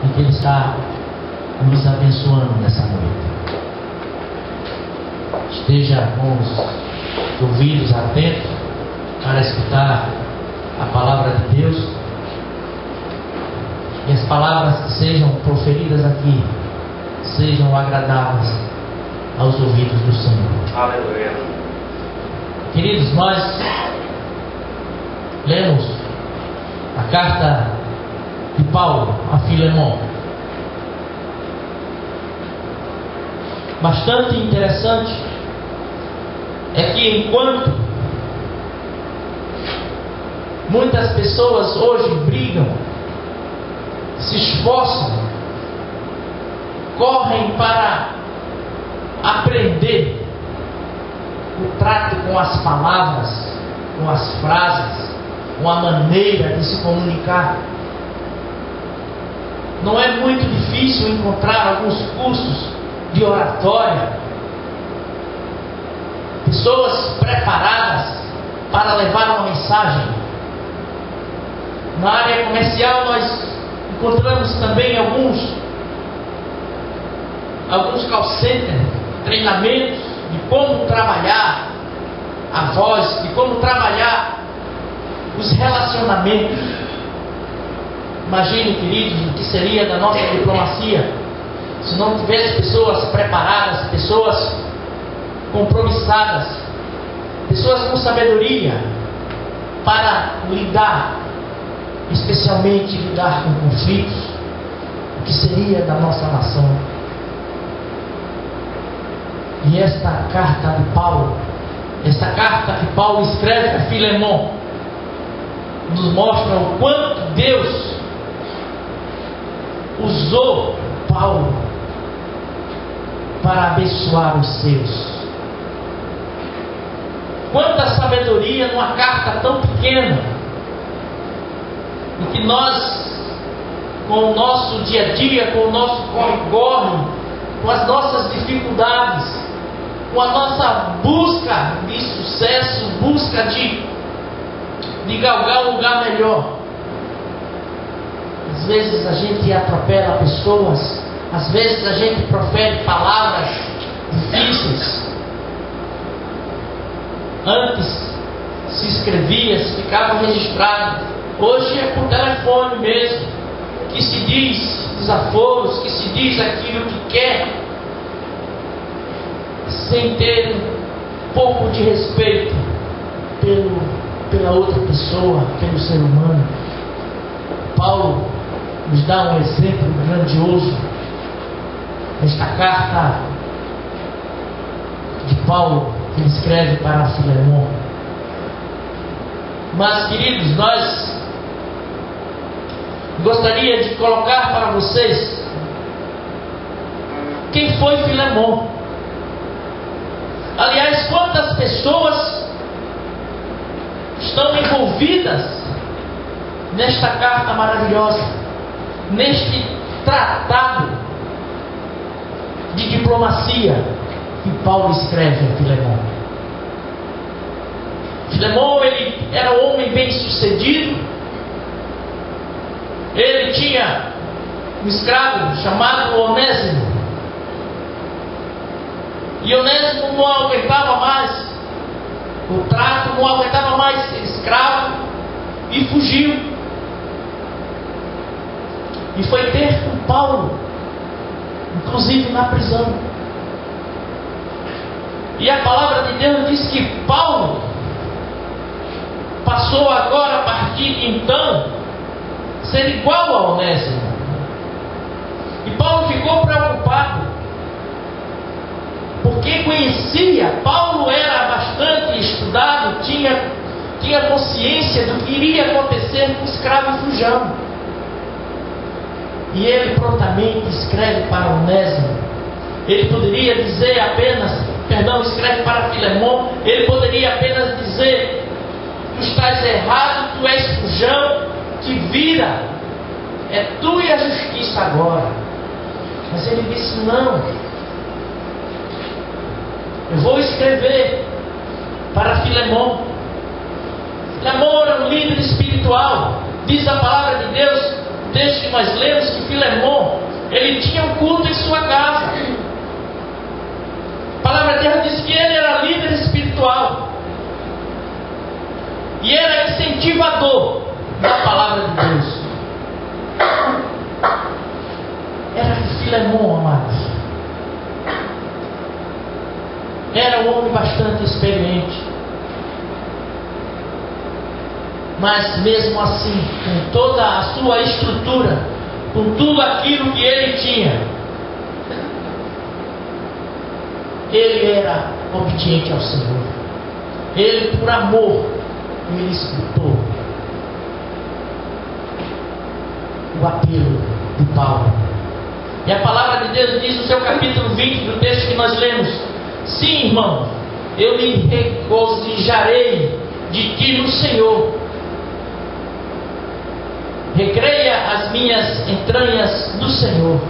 e que Ele está nos abençoando nessa noite. Esteja com os ouvidos atentos para escutar a palavra de Deus, e as palavras que sejam proferidas aqui sejam agradáveis aos ouvidos do Senhor. Aleluia. Queridos, nós lemos a carta de Paulo a Filemon. Bastante interessante é que enquanto muitas pessoas hoje brigam, se esforçam, correm para aprender o trato com as palavras, com as frases, com a maneira de se comunicar. Não é muito difícil encontrar alguns cursos de oratória, pessoas preparadas para levar uma mensagem. Na área comercial nós encontramos também alguns call centers, treinamentos de como trabalhar a voz, de como trabalhar os relacionamentos. Imagine, queridos, o que seria da nossa diplomacia se não tivesse pessoas preparadas, pessoas compromissadas, pessoas com sabedoria para lidar, especialmente lidar com conflitos. O que seria da nossa nação? E esta carta que Paulo escreve a Filemon, nos mostra o quanto Deus usou Paulo para abençoar os seus. Quanta sabedoria numa carta tão pequena, e que nós, com o nosso dia a dia, com o nosso corre-corre, com as nossas dificuldades, com a nossa busca de sucesso, busca de galgar um lugar melhor, às vezes a gente atropela pessoas, às vezes a gente profere palavras difíceis. Antes se escrevia, se ficava registrado. Hoje é por telefone mesmo, que se diz desaforos, que se diz aquilo que quer, sem ter um pouco de respeito pela outra pessoa, pelo ser humano. Paulo nos dá um exemplo grandioso nesta carta de Paulo que ele escreve para Filemon. Mas, queridos, nós gostaria de colocar para vocês quem foi Filemon. Aliás, quantas pessoas estão envolvidas nesta carta maravilhosa, neste tratado de diplomacia que Paulo escreve a Filemon. Filemon, ele era um homem bem sucedido. Ele tinha um escravo chamado Onésimo, e Onésimo não aguentava mais o trato, não aguentava mais ser escravo e fugiu, e foi ter com Paulo, inclusive na prisão. E a palavra de Deus diz que Paulo passou agora, a partir de então, ser igual a Onésimo. E Paulo ficou preocupado, porque conhecia, Paulo era bastante estudado, tinha consciência do que iria acontecer com o escravo fujão. E ele prontamente escreve para Onésimo. Ele poderia dizer apenas, escreve para Filemon, ele poderia apenas dizer: tu estás errado, tu és fujão, te vira, é tu e a justiça agora. Mas ele disse: não, eu vou escrever para Filemon. Filemon era um líder espiritual. Diz a palavra de Deus texto que nós lemos que Filemon, ele tinha um culto em sua casa. A palavra de Deus diz que ele era líder espiritual e era incentivador da palavra de Deus. Era Filemon, amados. Era um homem bastante experiente, mas mesmo assim, com toda a sua estrutura, com tudo aquilo que ele tinha, ele era obediente ao Senhor. Ele, por amor, ele escutou o apelo de Paulo. E a palavra de Deus diz no seu capítulo 20 do texto que nós lemos: sim, irmão, eu me regozijarei de ti no Senhor. Recreia as minhas entranhas no Senhor.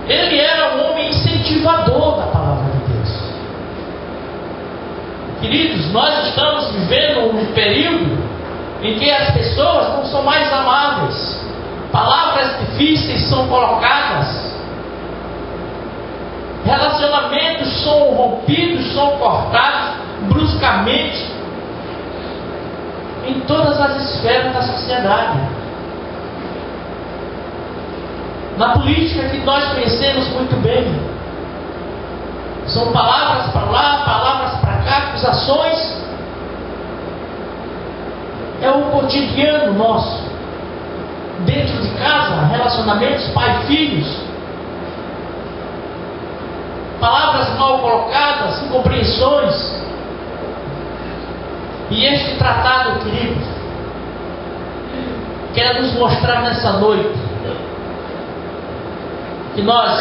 Ele era um homem incentivador da palavra de Deus. Queridos, nós estamos vivendo um período em que as pessoas não são mais amáveis. Palavras difíceis são colocadas. Relacionamentos são rompidos, são cortados bruscamente em todas as esferas da sociedade. Na política que nós conhecemos muito bem, são palavras para lá, palavras para cá, acusações. É o cotidiano nosso. Dentro de casa, relacionamentos pai e filhos, palavras mal colocadas, incompreensões. E este tratado, querido, quer nos mostrar nessa noite que nós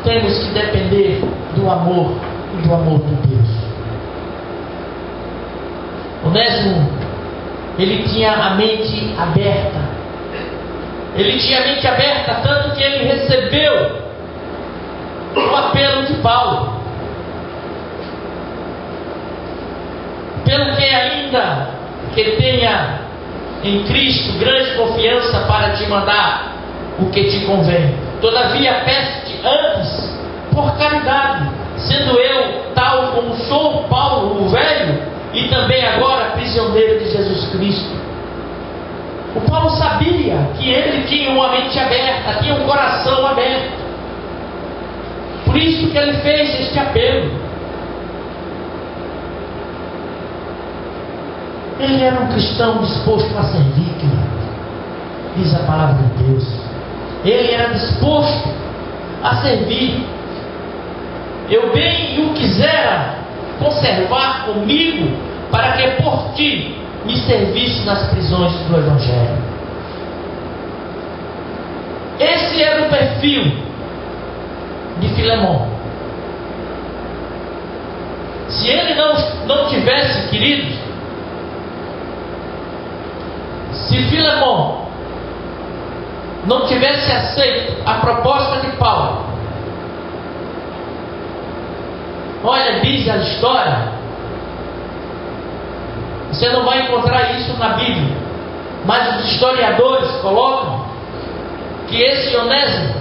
temos que depender do amor e do amor de Deus. Onésimo, ele tinha a mente aberta. Ele tinha a mente aberta, tanto que ele recebeu o apelo de Paulo. Pelo que ainda que tenha em Cristo grande confiança para te mandar o que te convém. Todavia peço-te antes, por caridade, sendo eu tal como sou, Paulo, o velho, e também agora prisioneiro de Jesus Cristo. O Paulo sabia que ele tinha uma mente aberta, tinha um coração aberto. Por isso que ele fez este apelo. Ele era um cristão disposto a servir, querido. Diz a palavra de Deus. Ele era disposto a servir. Eu bem o quisera conservar comigo, para que por ti me servisse nas prisões do Evangelho. Esse era o perfil de Filemon. Se ele não tivesse, queridos, se Filemon não tivesse aceito a proposta de Paulo, olha, diz a história, você não vai encontrar isso na Bíblia, mas os historiadores colocam que esse Onésimo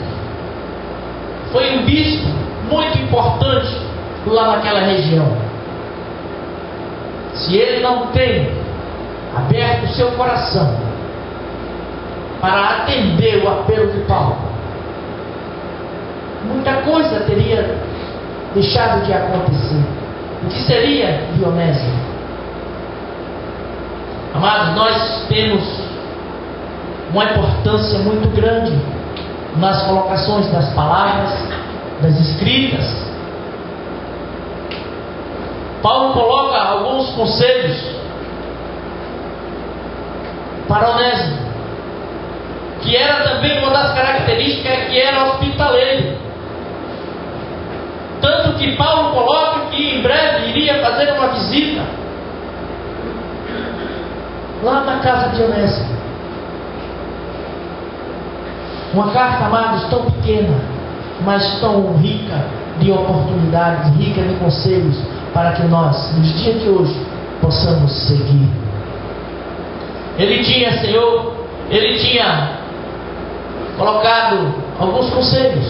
foi um bispo muito importante lá naquela região. Se ele não tem aberto o seu coração para atender o apelo de Paulo, muita coisa teria deixado de acontecer. O que seria de Onésimo? Amados, nós temos uma importância muito grande nas colocações das palavras, das escritas. Paulo coloca alguns conselhos para Onésimo, que era também uma das características, que era hospitaleiro. Tanto que Paulo coloca que em breve iria fazer uma visita lá na casa de Onésimo. Uma carta, amados, tão pequena, mas tão rica de oportunidades, rica de conselhos, para que nós, nos dias de hoje, possamos seguir. Ele tinha, Senhor, ele tinha colocado alguns conselhos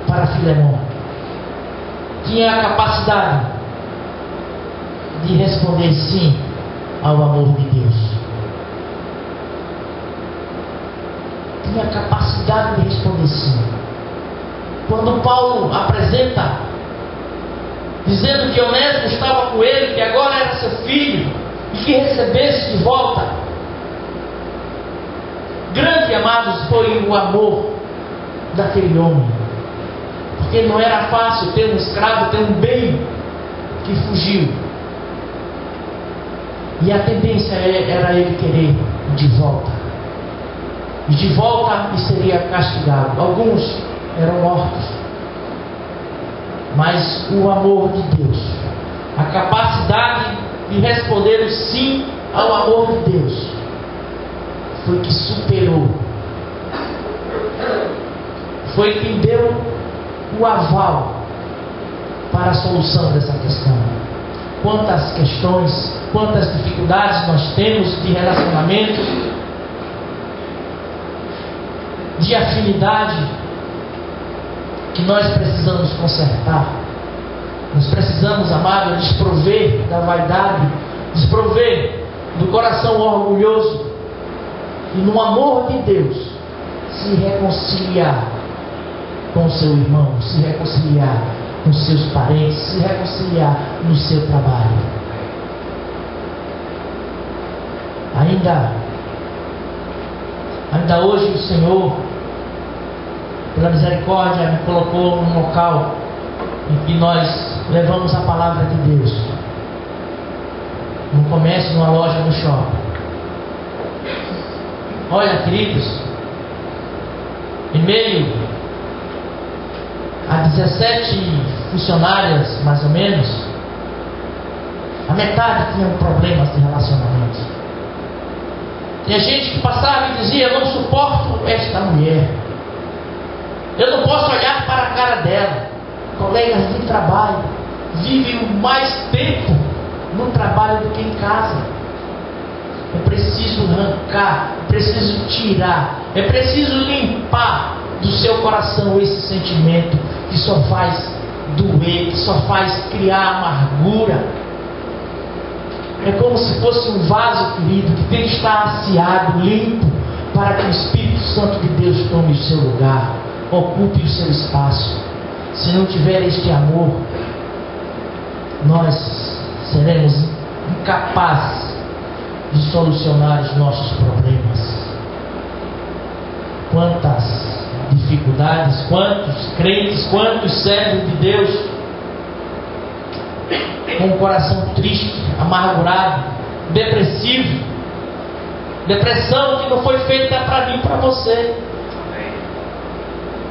para Filemão. Tinha a capacidade de responder sim ao amor de Deus. Tinha a capacidade de responder sim. Quando Paulo apresenta, dizendo que Onésimo estava com ele, que agora era seu filho, e que recebesse de volta, grande, amados, foi o amor daquele homem. Porque não era fácil ter um escravo, ter um bem que fugiu. E a tendência era ele querer de volta. E de volta e seria castigado. Alguns eram mortos. Mas o amor de Deus, a capacidade de responder o sim ao amor de Deus, foi que superou. Foi quem deu o aval para a solução dessa questão. Quantas questões, quantas dificuldades nós temos de relacionamento, de afinidade, que nós precisamos consertar. Nós precisamos, amado, desprover da vaidade, desprover do coração orgulhoso e no amor de Deus se reconciliar com o seu irmão, se reconciliar com seus parentes, se reconciliar no seu trabalho. Ainda hoje o Senhor, pela misericórdia, me colocou num local em que nós levamos a palavra de Deus. No comércio, numa loja, no shopping. Olha, queridos, em meio a 17 funcionárias, mais ou menos, a metade tinham problemas de relacionamento. Tinha gente que passava e dizia: eu não suporto esta mulher, eu não posso olhar para a cara dela. Colegas de trabalho vivem mais tempo no trabalho do que em casa. É preciso arrancar, é preciso tirar, é preciso limpar do seu coração esse sentimento que só faz doer, que só faz criar amargura. É como se fosse um vaso, querido, que tem que estar aciado, limpo, para que o Espírito Santo de Deus tome o seu lugar, ocupe o seu espaço. Se não tiver este amor, nós seremos incapazes de solucionar os nossos problemas. Quantas dificuldades, quantos crentes, quantos servos de Deus com o coração triste, amargurado, depressivo. Depressão que não foi feita para mim, para você.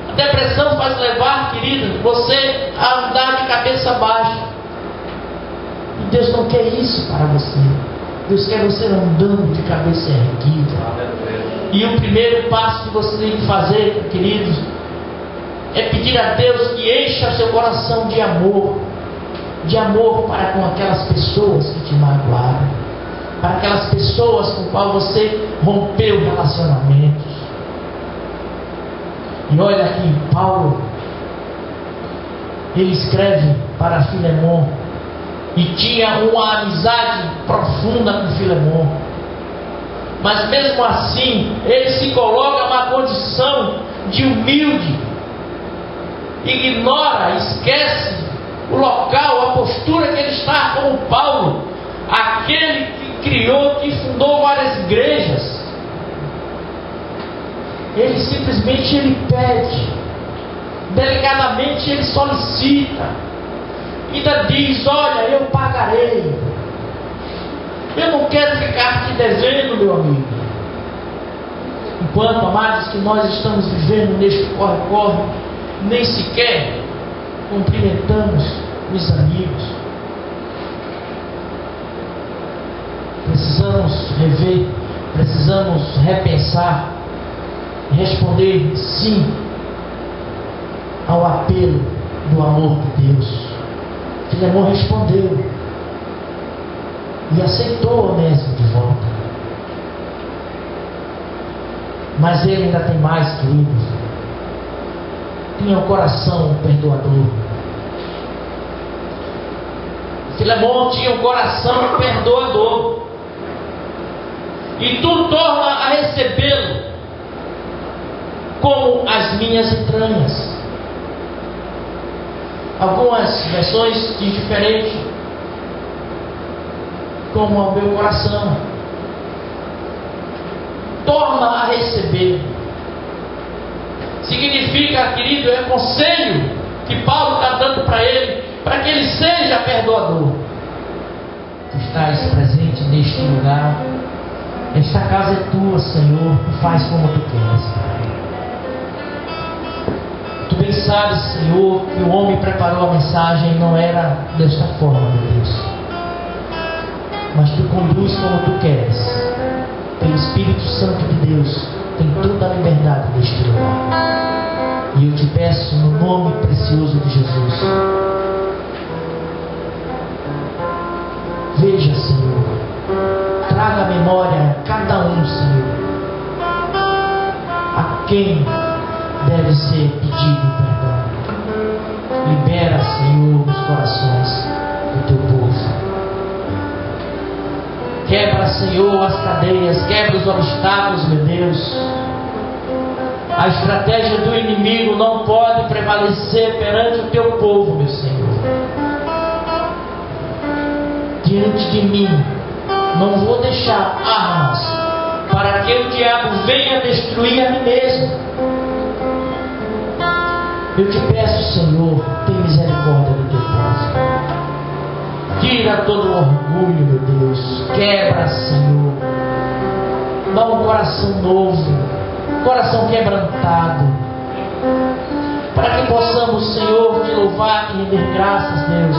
A depressão faz levar, querido, você a andar de cabeça baixa. E Deus não quer isso para você. Deus quer você andando de cabeça erguida. E o primeiro passo que você tem que fazer, queridos, é pedir a Deus que encha seu coração de amor para com aquelas pessoas que te magoaram, para aquelas pessoas com qual você rompeu relacionamentos. E olha aqui, Paulo, ele escreve para Filemão, e tinha uma amizade profunda com Filemão. Mas mesmo assim, ele se coloca numa condição de humilde, ignora, esquece o local, a postura que ele está como Paulo, aquele que criou, que fundou várias igrejas. Ele simplesmente pede, delicadamente ele solicita, ainda diz: olha, eu pagarei. Eu não quero ficar te devendo, meu amigo. Enquanto, amados, que nós estamos vivendo neste corre-corre, nem sequer cumprimentamos os amigos. Precisamos rever, precisamos repensar, responder sim ao apelo do amor de Deus. Filemão respondeu e aceitou Onésimo de volta. Mas ele ainda tem mais, queridos. Tinha um coração perdoador. Filemão tinha um coração perdoador. E tu torna a recebê-lo como as minhas entranhas. Algumas versões dizem diferente, como ao meu coração. Torna a receber. Significa, querido, é conselho que Paulo está dando para ele, para que ele seja perdoador. Tu estás presente neste lugar. Esta casa é tua, Senhor. Tu faz como tu queres, Pai. Tu bem sabes, Senhor, que o homem preparou a mensagem não era desta forma, meu Deus. Mas tu conduz como tu queres. Pelo Espírito Santo de Deus, tem toda a liberdade neste lugar. E eu te peço no nome precioso de Jesus. Veja, Senhor, traga a memória a cada um, Senhor, a quem deve ser pedido perdão. Libera, Senhor, os corações do teu povo. Quebra, Senhor, as cadeias, quebra os obstáculos, meu Deus. A estratégia do inimigo não pode prevalecer perante o teu povo, meu Senhor. Diante de mim, não vou deixar armas para que o diabo venha destruir a mim mesmo. Eu te peço, Senhor, tem misericórdia do teu povo. Tira todo o orgulho, meu Deus. Quebra, Senhor. Dá um coração novo, um coração quebrantado, para que possamos, Senhor, te louvar e render graças, Deus.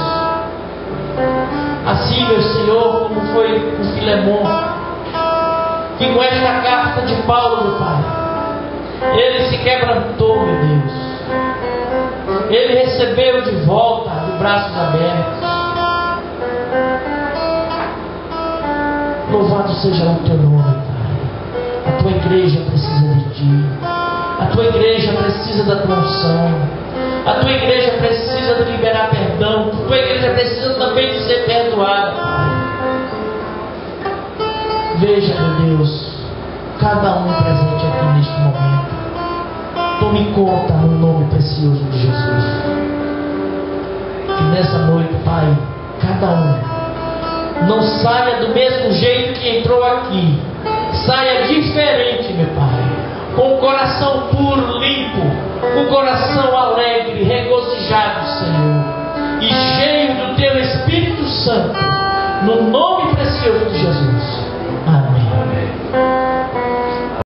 Assim, meu Senhor, como foi com Filemão, que com esta carta de Paulo, meu Pai, ele se quebrantou, meu Deus. Ele recebeu de volta de braços abertos. Louvado seja o teu nome, Pai. A tua igreja precisa de ti. A tua igreja precisa da tua unção. A tua igreja precisa de liberar perdão. A tua igreja precisa também de ser perdoada, Pai. Veja, meu Deus, cada um presente aqui neste momento. Tome conta no nome precioso de Jesus. Que nessa noite, Pai, cada um não saia do mesmo jeito que entrou aqui. Saia diferente, meu Pai. Com o coração puro, limpo. Com o coração alegre, regozijado, Senhor. E cheio do Teu Espírito Santo. No nome precioso de Jesus. Amém.